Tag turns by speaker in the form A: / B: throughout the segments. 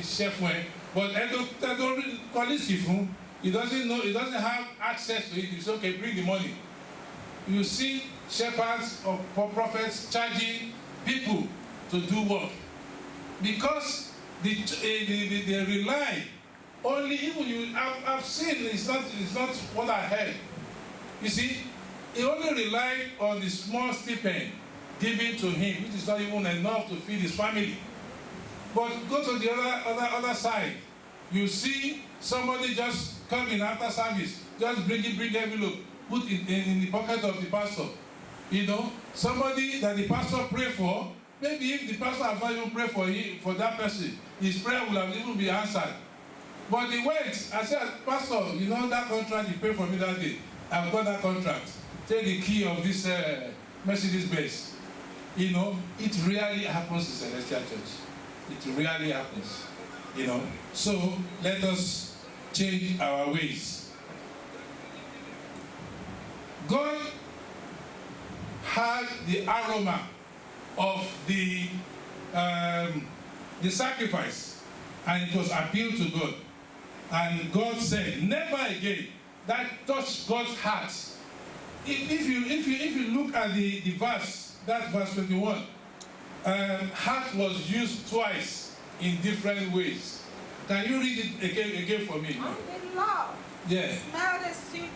A: chef when, but I don't call it Sifu. He doesn't know, he doesn't have access to it. He says, okay, bring the money. You see shepherds or prophets charging people to do work because they rely only. Even I've seen it's not what I heard. You see, he only relied on the small stipend given to him, which is not even enough to feed his family. But go to the other side. You see somebody just come in after service, just bring envelope, put it in the pocket of the pastor. You know, somebody that the pastor pray for, maybe if the pastor has not even prayed for that person, his prayer will have even been answered. But he went, I said, Pastor, you know that contract you paid for me that day? I've got that contract. Take the key of this Mercedes Benz. You know, it really happens in Celestial Church. It really happens. You know, so let us change our ways. God had the aroma of the sacrifice, and it was appealed to God. And God said, never again. That touched God's heart. If you look at the verse, that verse 21, heart was used twice in different ways. Can you read it again for me?
B: And the Lord smelled a sweet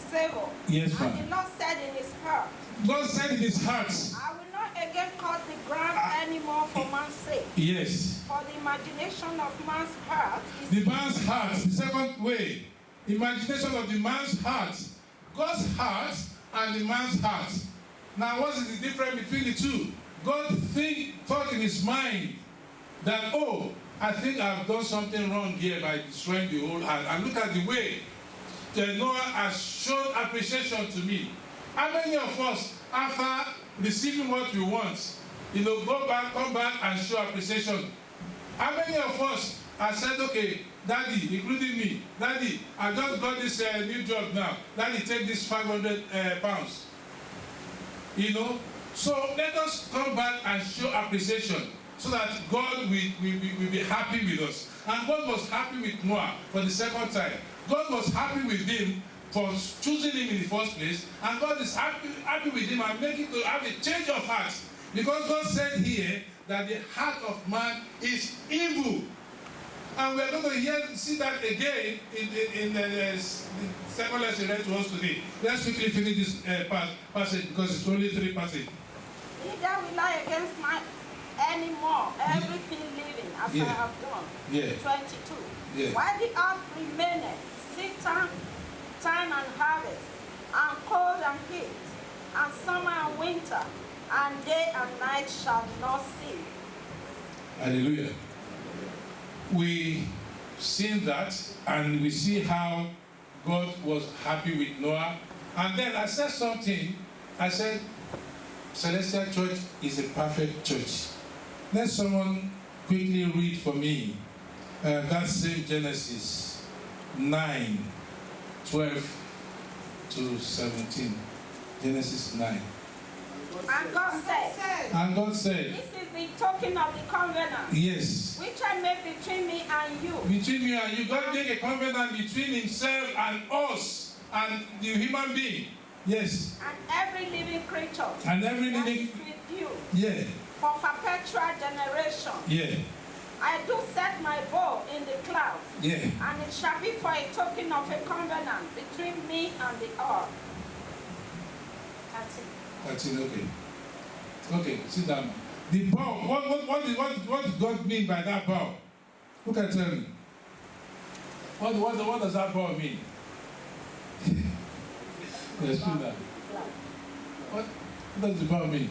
B: savor.
A: Yes, ma'am.
B: And the Lord said in his heart,
A: God said in his heart,
B: I will not again cause the ground anymore for man's sake.
A: Yes.
B: For the imagination of man's heart is
A: the man's heart. The second way, imagination of the man's heart. God's heart and the man's heart. Now, what is the difference between the two? God thought in his mind that, oh, I think I've done something wrong here by destroying the whole earth. And look at the way Noah has shown appreciation to me. How many of us, after receiving what we want, go back, come back and show appreciation? How many of us have said, okay, Daddy, including me, Daddy, I just got this new job now. Daddy, take this 500 pounds. So let us come back and show appreciation so that God will be happy with us. And God was happy with Noah for the second time. God was happy with him for choosing him in the first place. And God is happy with him and making to have a change of heart. Because God said here that the heart of man is evil. And we are going to see that again in the second lesson read to us today. Let's quickly finish this passage because it's only 3 passages.
B: Neither will I against my anymore everything living as I have done. 22. While the earth remaineth, seed time and harvest, and cold and heat, and summer and winter, and day and night shall not cease.
A: Hallelujah. We see that, and we see how God was happy with Noah. And then I said something. I said, Celestial Church is a perfect church. Let someone quickly read for me that same Genesis 9, 12 to 17. Genesis 9.
B: And God said,
A: this
B: is the token of the covenant.
A: Yes.
B: Which I made between me and you.
A: Between me and you. God made a covenant between himself and us and the human being. Yes.
B: And every living creature.
A: And every living
B: with you.
A: Yeah.
B: For perpetual generation.
A: Yeah.
B: I do set my bow in the cloud.
A: Yeah.
B: And it shall be for a token of a covenant between me and the earth. That's it.
A: That's it, okay. Okay, sit down. The bow, what does God mean by that bow? Who can tell me? What does that bow mean? Yes, do that. What does the bow mean?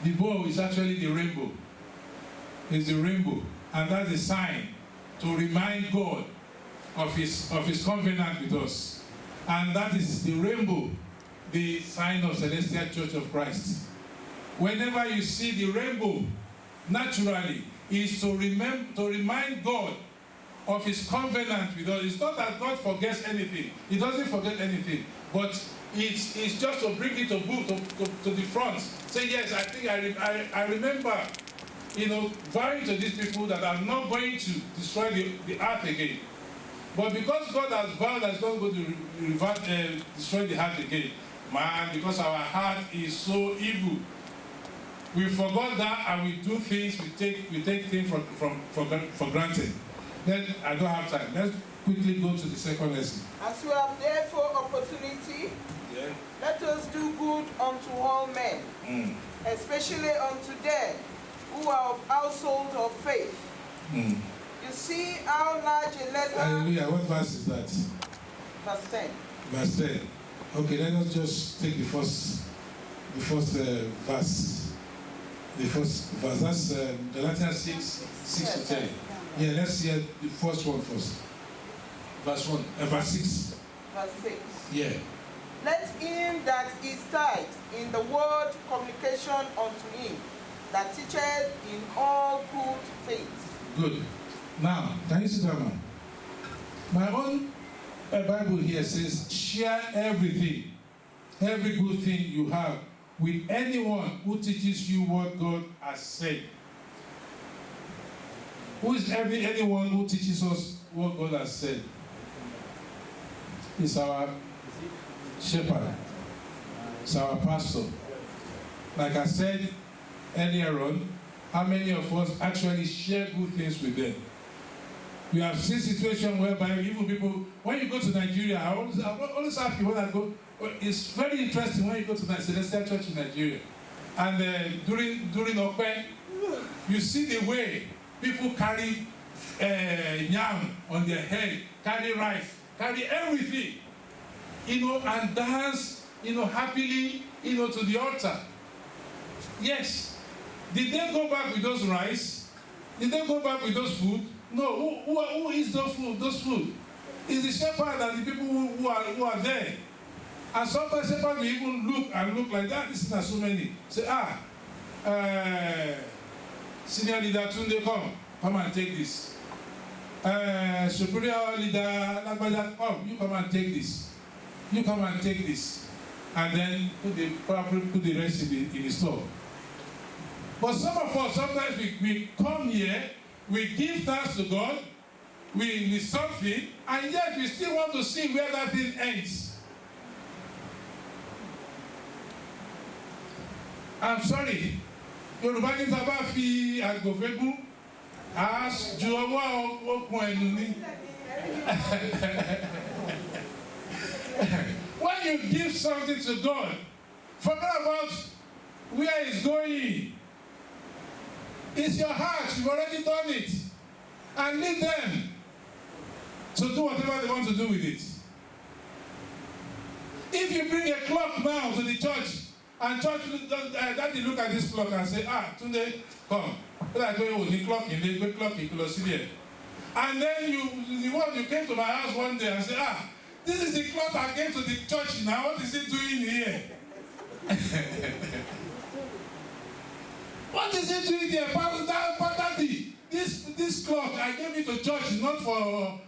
A: The bow is actually the rainbow. It's the rainbow. And that's a sign to remind God of his covenant with us. And that is the rainbow, the sign of Celestial Church of Christ. Whenever you see the rainbow, naturally, is to remind God of his covenant with us. It's not that God forgets anything. He doesn't forget anything. But it's just to bring it to the front. Say, yes, I think I remember, vowing to these people that I'm not going to destroy the earth again. But because God has vowed that He's not going to destroy the earth again, man, because our heart is so evil, we forgot that and we do things, we take things for granted. Then I don't have time. Let's quickly go to the second lesson.
C: As we have therefore opportunity, let us do good unto all men, especially unto them who are of household of faith. You see how large a letter.
A: Hallelujah. What verse is that?
C: Verse 10.
A: Verse 10. Okay, let us just take the first verse. The first verse. That's Galatians 6 to 10. Yeah, let's hear the first one first. Verse 1. Verse 6.
C: Verse 6.
A: Yeah.
C: Let him that is tight in the word communication unto him that teacheth in all good things.
A: Good. Now, can you see that, man? My own Bible here says, share everything, every good thing you have with anyone who teaches you what God has said. Who is anyone who teaches us what God has said? It's our shepherd. It's our pastor. Like I said earlier on, how many of us actually share good things with them? We have seen situations whereby even people, when you go to Nigeria, I always ask you when I go, it's very interesting when you go to the Celestial Church in Nigeria. And during Open, you see the way people carry yam on their head, carry rice, carry everything, and dance, happily, to the altar. Yes. Did they go back with those rice? Did they go back with those food? No. Who eats those food? Those food? It's the shepherd and the people who are there. And sometimes shepherd will even look like that. This is not so many. Say, senior leader Tunde, come and take this. Superior leader Lagbaja, you come and take this. You come and take this. And then put the rest in the store. But some of us, sometimes we come here, we give thanks to God, we something, and yet we still want to see where that thing ends. I'm sorry. Yorùbá ní tá bá fi àgbòfégún ju ọwọ́ okùn ẹnu ní. When you give something to God, forget about where it's going. It's your heart. You've already done it. And leave them to do whatever they want to do with it. If you bring a clock now to the church, and church daddy look at this clock and say, Tunde, come. And then you came to my house one day and say, this is the clock I came to the church now. What is it doing here? What is it doing here? Daddy, this clock, I gave it to church, not for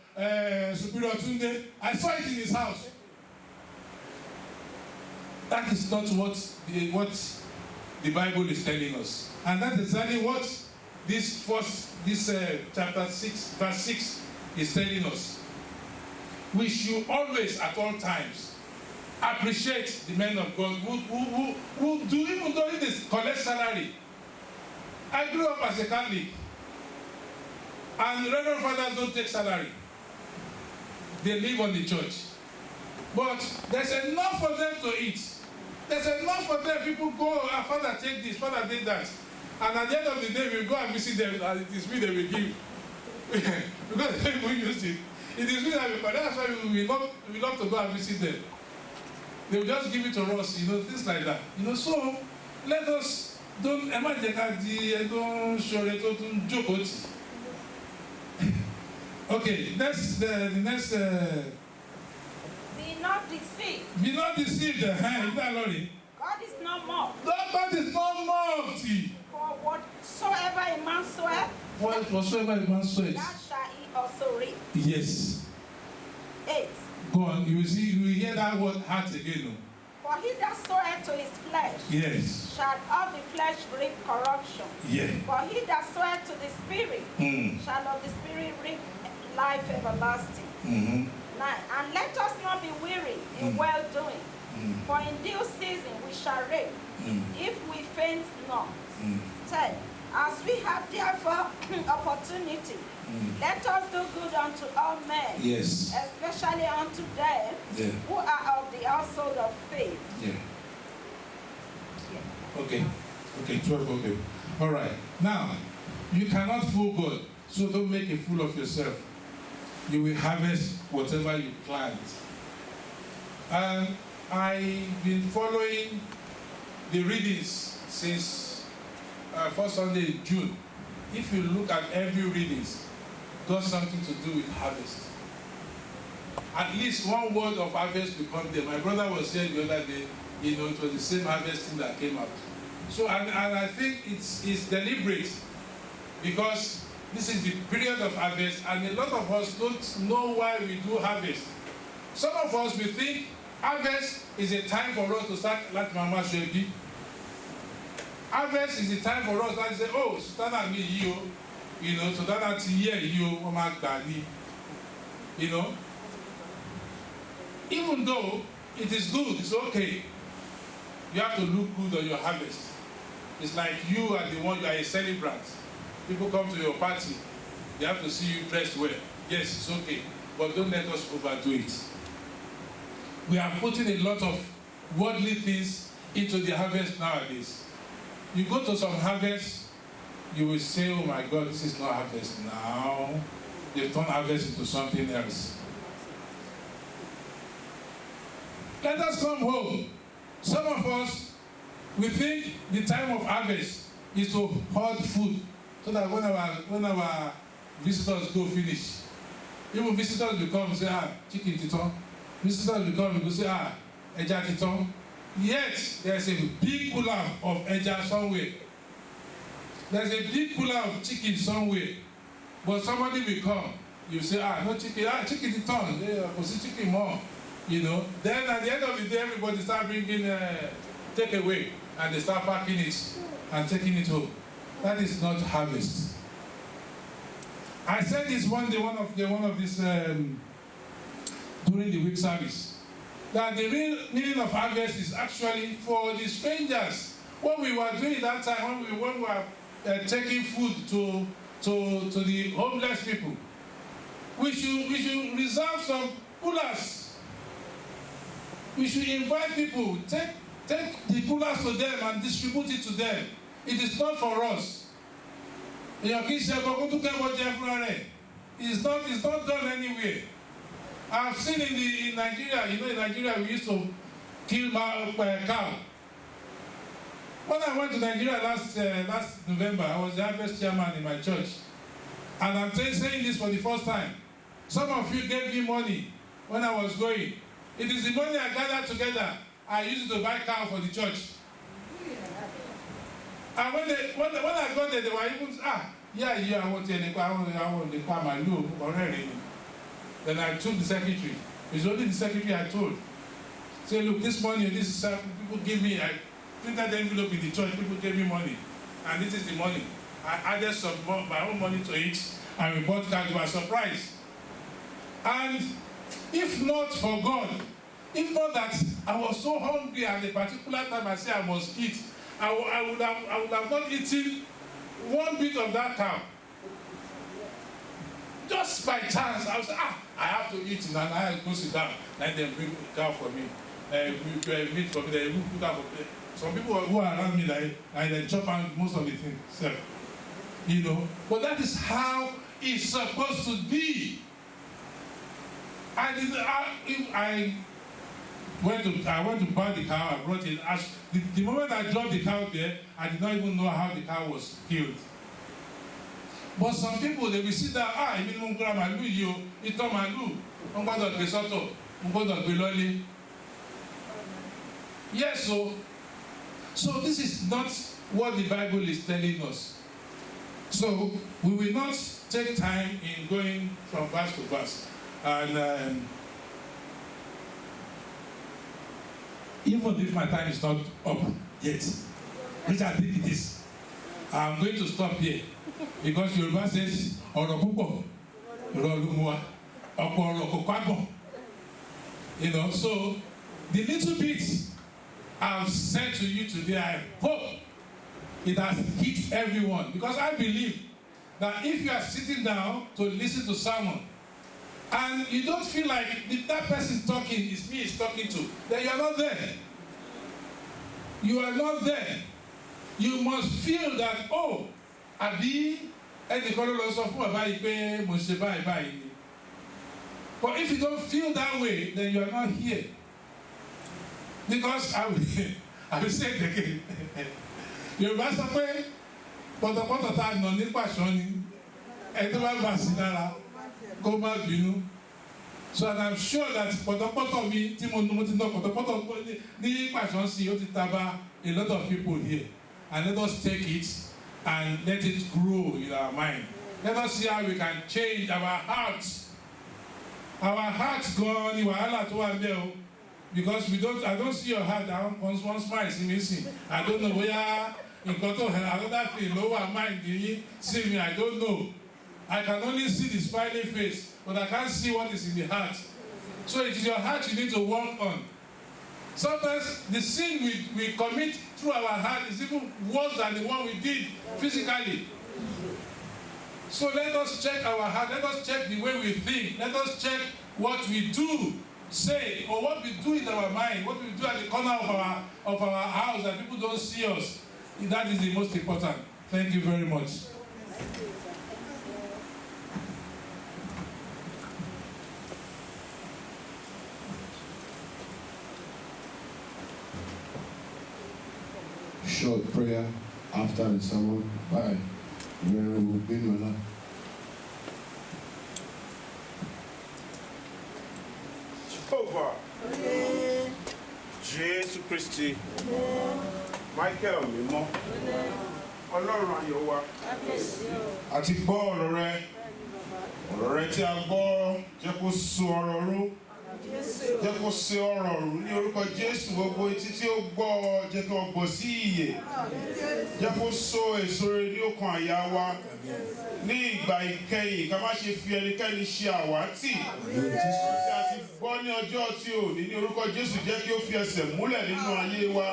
A: Superior Tunde. I saw it in his house. That is not what the Bible is telling us. And that is exactly what this chapter 6, verse 6 is telling us. We should always, at all times, appreciate the men of God who do, even though it is collect salary. I grew up as a Catholic, and the Reverend Fathers don't take salary. They live on the church. But there's enough for them to eat. There's enough for them. People go, Father, take this, Father, take that. And at the end of the day, we go and visit them, and it is me they will give. Because the people use it. It is me that we, that's why we love to go and visit them. They will just give it to us, things like that. So let us don't okay, the next
B: Be not deceived.
A: Be not deceived.
B: God is not mocked.
A: God is not mocked.
B: For whatsoever a man soweth,
A: whatsoever a man soweth,
B: that shall he also reap.
A: Yes.
B: 8.
A: Go on. You will hear that word heart again.
B: For he that soweth to his flesh
A: yes,
B: shall of the flesh reap corruption.
A: yeah.
B: But he that soweth to the Spirit shall of the Spirit reap life everlasting. 9. And let us not be weary in well-doing, for in due season we shall reap, if we faint not. 10. As we have therefore opportunity, let us do good unto all men,
A: Yes.
B: especially unto them who are of the household of faith.
A: Yeah. Okay. Okay, 12, okay. All right. Now, you cannot fool God, so don't make a fool of yourself. You will harvest whatever you plant. And I've been following the readings since first Sunday in June. If you look at every readings, got something to do with harvest. At least one word of harvest will come there. My brother was saying the other day, it was the same harvesting that came out. So, and I think it's deliberate, because this is the period of harvest, and a lot of us don't know why we do harvest. Some of us, we think harvest is a time for us to start like Mama Shebi. Harvest is the time for us to say, oh, stand at me, so that here, even though it is good, it's okay. You have to look good on your harvest. It's like you are the one, you are a celebrant. People come to your party, they have to see you dressed well. Yes, it's okay, but don't let us overdo it. We are putting a lot of worldly things into the harvest nowadays. You go to some harvest, you will say, oh my God, this is not harvest now. They've turned harvest into something else. Let us come home. Some of us, we think the time of harvest is to hoard food, so that when our visitors go finish, even visitors will come and say, chicken titon. Visitors will come and go say, eja titon. Yet, there's a big cooler of eja somewhere. There's a big cooler of chicken somewhere. But somebody will come, you say, no chicken, chicken titon. Yeah, chicken more. Then at the end of the day, everybody start bringing takeaway, and they start packing it and taking it home. That is not harvest. I said this one day, one of this during the week service, that the real meaning of harvest is actually for the strangers. What we were doing that time, when we were taking food to the homeless people, we should reserve some coolers. We should invite people, take the coolers to them and distribute it to them. It is not for us. It's not done anywhere. I've seen in Nigeria, in Nigeria we used to kill cow. When I went to Nigeria last November, I was the harvest chairman in my church. And I'm saying this for the first time. Some of you gave me money when I was going. It is the money I gathered together. I used it to buy cow for the church. And when I got there, they were even, I want the cow already. Then I told the secretary. It's only the secretary I told. Say, look, this money, this is people give me. I printed the envelope in the church. People gave me money, and this is the money. I added some my own money to it, and we bought cow. We were surprised. And if not for God, if not that I was so hungry at a particular time, I said I must eat, I would have not eaten one bit of that cow. Just by chance, I was I have to eat, and I have to go sit down. And then bring cow for me, meat for me. They cook cow for me. Some people who are around me like they chop out most of the things, But that is how it's supposed to be. I went to buy the cow. I brought it. The moment I dropped the cow there, I did not even know how the cow was killed. But some people, they will see that, yes, so this is not what the Bible is telling us. So we will not take time in going from verse to verse. And even if my time is not up yet, which I think it is, I'm going to stop here because Yoruba says, "Ọ̀rọ̀ púpọ̀, ọ̀rọ̀ ló mú wá, ọ̀pọ̀ ọ̀rọ̀ kò kágbọ̀n." You know, so the little bit I've said to you today, I hope it has hit everyone, because I believe that if you are sitting down to listen to someone and you don't feel like that person talking is me is talking to, then you are not there. You are not there. You must feel that, oh, àbí ẹnìkan ló lọ sọ fún bàbá yìí pé mo ṣe báyìí báyìí ni. But if you don't feel that way, then you are not here. Because I will say it again. Yorùbá sọ pé pọ̀tọ̀pọ̀tọ̀ tá a nà ní pàṣọ ni ẹni tó bá gbà sí lára kó má bínú. So and I'm sure that pọ̀tọ̀pọ̀tọ̀ mi tí mo ti nà pọ̀tọ̀pọ̀tọ̀ ní pàṣọ sí ó ti taba a lot of people here, and let us take it and let it grow in our mind. Let us see how we can change our hearts. Our hearts gone ni wàhálà tó wà bẹ́ẹ̀ o, because I don't see your heart. One smile is missing. I don't know where nǹkan tó another thing ló wà mind yìí see me. I don't know. I can only see the smiling face, but I can't see what is in the heart. So it is your heart you need to work on. Sometimes the sin we commit through our heart is even worse than the one we did physically. So let us check our heart. Let us check the way we think. Let us check what we do, say, or what we do in our mind, what we do at the corner of our house that people don't see us. That is the most important. Thank you very much.
D: Short prayer after the sermon by Venerable Binola.
E: Jehovah, Jésù Kristi, Michael mímọ́, Ọlọ́run ayọ̀ wa, àti gbọ́ ọ̀rọ̀ rẹ tí a gbọ́ jẹ́ kó so ọ̀rọ̀ rú. Jẹ́ kó ṣe ọ̀rọ̀ rú ní orúkọ Jésù. Gbogbo etí tí ó gbọ́ jẹ́ kí wọ́n gbọ́ sí ìyè. Jẹ́ kó so èso rere ní ọkàn àyà wa. Ní ìgbà ìkẹyìn ká má ṣe fi ẹnikẹ́ni ṣe àwátì. Tí a ti gbọ́ ní ọjọ́ tí òní ní orúkọ Jésù jẹ́ kí ó fi ẹsẹ̀ múlẹ̀ nínú ayé wa.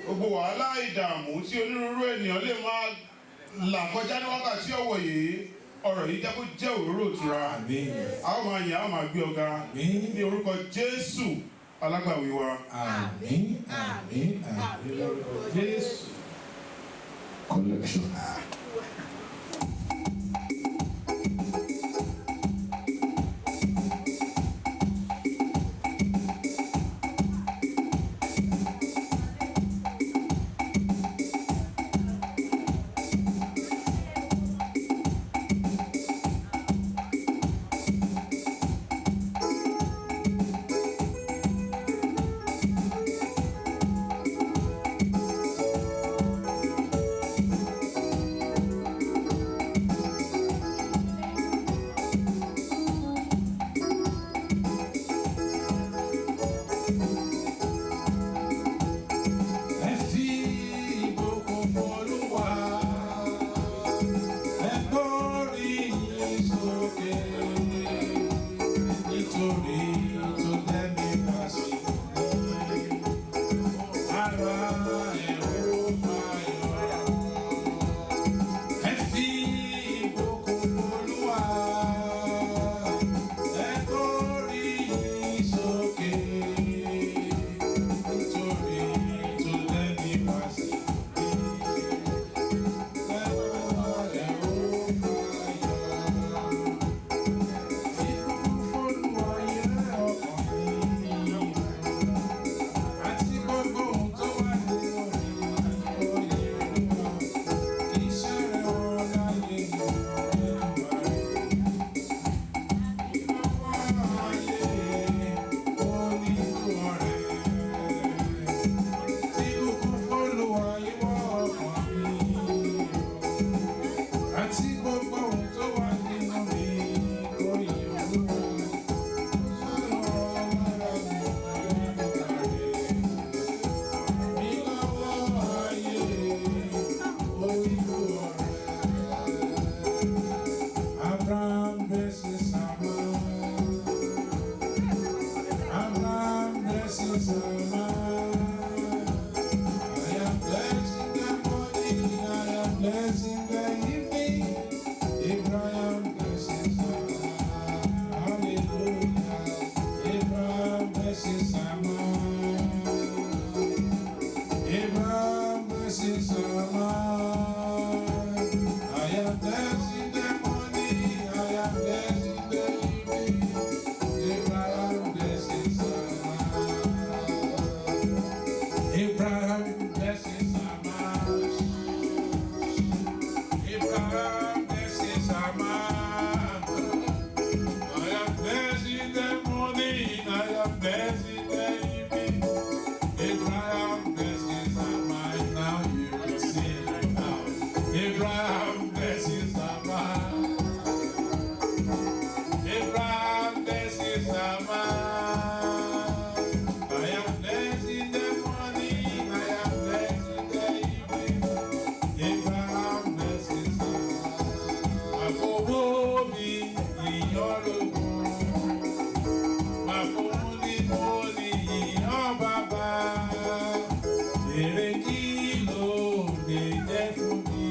E: Gbogbo wàhálà ìdààmú tí onírúurú ènìyàn lè máa là kọjá ní wákàtí ọ̀wọ̀ yìí, ọ̀rọ̀ yìí jẹ́ kó jẹ́ òróró ìtura. A ó máa yìn, a ó máa gbé ọ̀gá ní orúkọ Jésù alágbàwí wa.
D: Àmín, àmín, àmín lórúkọ Jésù. Collection.
A: blessings are mine. I am blessed in the morning, I am blessed in the evening. Abraham blessings are mine. Abraham blessings are mine. Abraham blessings are mine. I am blessed in the morning, I am blessed in the evening. Abraham blessings are mine. Now you can see it now. Abraham blessings are mine. Abraham blessings are mine. I am blessed in the morning, I am blessed in the evening. Abraham blessings are mine. Àfọwọ́ mi ìyọ́ lógo. Àfọwọ́ ni mo ní ìyọ́ bàbá. Èrè kí ló lè jẹ́ fún mi?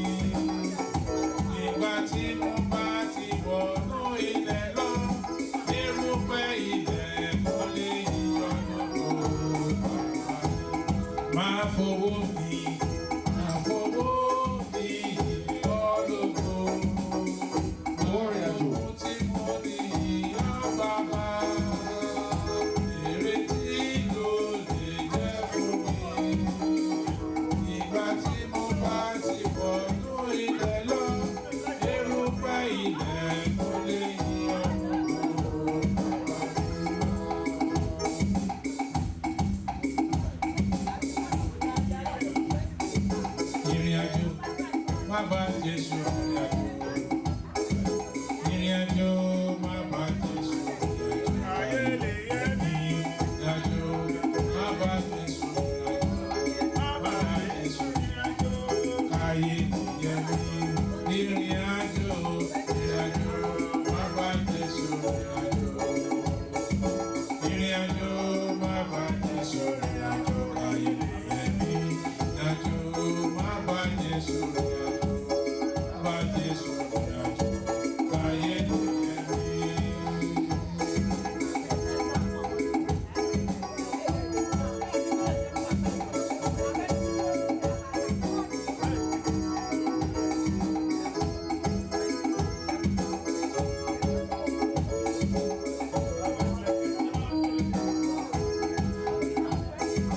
A: Nígbà tí mo bá ti wọnú ilẹ̀ lọ, irúfẹ́ ilẹ̀ kò lè yíyọ́ lógo bàbá. Máa fowó mi ìyọ́ lógo. Ohun tí mo ní ìyọ́ bàbá. Èrè tí ló lè jẹ́ fún mi? Nígbà tí mo bá ti wọnú ilẹ̀ lọ, irúfẹ́ ilẹ̀ kò lè yíyọ́ lógo bàbá. Ìrìn àjò má bá Jésù rìn àjò. Ìrìn àjò má bá Jésù rìn àjò. Ìrìn àjò má bá Jésù rìn àjò. Má bá Jésù rìn àjò. Káyé yẹ mí. Ìrìn àjò má bá Jésù rìn àjò. Ìrìn àjò má bá Jésù rìn àjò. Káyé yẹ mí. Ìrìn àjò má bá Jésù rìn àjò. Bá Jésù rìn àjò. Káyé yẹ mí.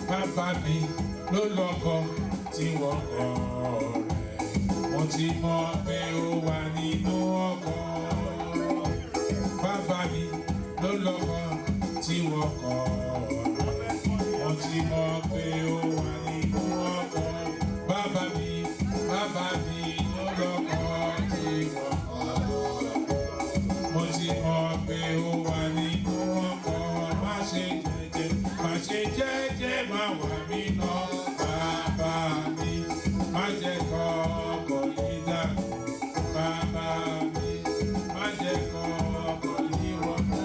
A: Bàbá mi ló lọ́kọ tí wọ́n kọ́ rẹ̀. Mo ti mọ̀ pé ó wà nínú ọkọ̀. Bàbá mi ló lọ́kọ tí wọ́n kọ́ rẹ̀. Mo ti mọ̀ pé ó wà nínú ọkọ̀. Bàbá mi ló lọ́kọ tí wọ́n kọ́ rẹ̀. Mo ti mọ̀ pé ó wà nínú ọkọ̀. Má ṣe jẹ́jẹ́ má wà mí lọ. Bàbá mi má jẹ́ kọ́ ọkọ̀ yìí dànù. Bàbá mi má jẹ́ kọ́ ọkọ̀ yìí wọnú.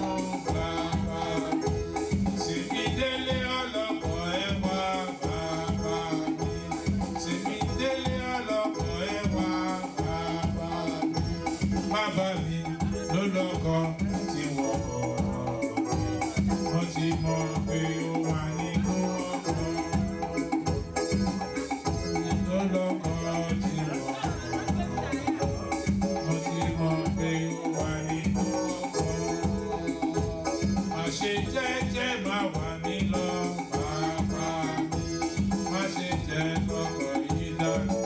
A: Bàbá mi sèmi délé ọlọ́kọ̀ ẹ wá. Bàbá mi sèmi délé ọlọ́kọ̀ ẹ wá. Bàbá mi bàbá mi ló lọ́kọ tí wọ́n kọ́ rẹ̀. Mo ti mọ̀ pé ó wà nínú ọkọ̀. Ló lọ́kọ tí wọ́n kọ́ rẹ̀. Mo ti mọ̀ pé ó wà nínú ọkọ̀. Má ṣe jẹ́jẹ́ má wà mí lọ. Bàbá mi má ṣe jẹ́ kọ́kọ́ yìí dànù.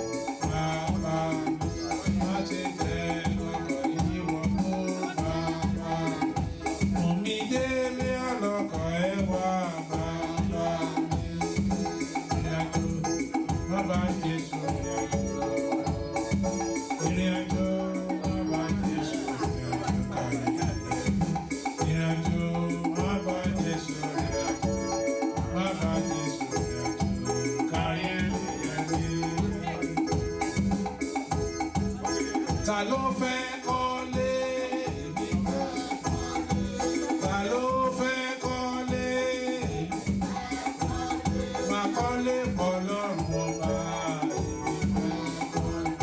A: Bàbá mi má ṣe jẹ́ kọ́kọ́ yìí wọnú. Bàbá mú mi délé ọlọ́kọ̀ ẹ wá. Bàbá mi ìrìn àjò má bá Jésù rìn àjò. Ìrìn àjò má bá Jésù rìn àjò. Káyé yẹ mí. Ìrìn àjò má bá Jésù rìn àjò. Má bá Jésù rìn àjò. Káyé yẹ mí. Ta ló fẹ́ kọ́lé? Èmi fẹ́ kọ́lé. Ta ló fẹ́ kọ́lé? Máa kọ́lé fọ́lọ́run ọba. Èmi fẹ́ kọ́lé.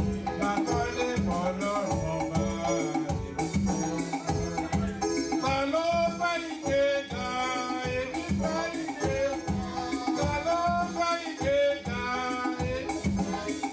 A: Máa kọ́lé fọ́lọ́run ọba. Èmi fẹ́ kọ́lé. Ta ló fẹ́ ìgbéga? Èmi fẹ́ ìgbéga. Ta ló fẹ́ ìgbéga? Èmi fẹ́ ìgbéga.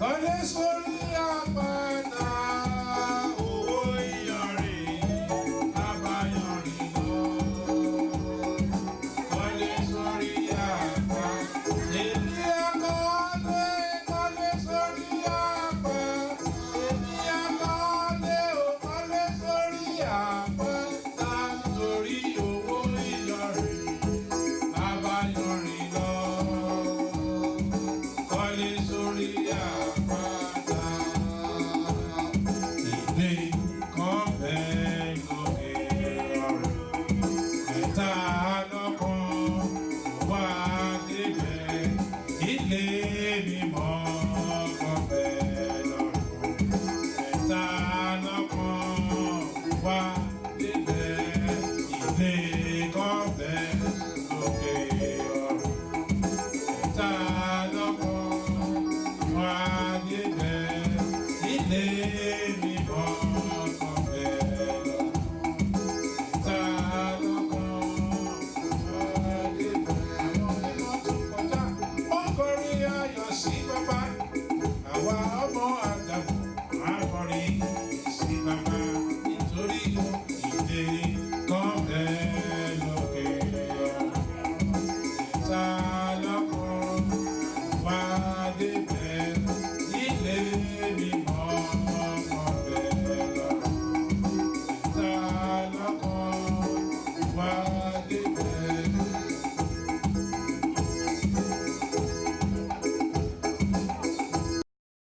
A: kọ́lé sórí àpáta. Owó ìyanrìn, àbáyanrìn lọ. Kọ́lé sórí àpáta. Èmi àkọ́lé, kọ́lé sórí àpáta. Èmi àkọ́lé, kọ́lé sórí àpáta. Torí owó ìyanrìn, àbáyanrìn lọ. Kọ́lé sórí àpáta.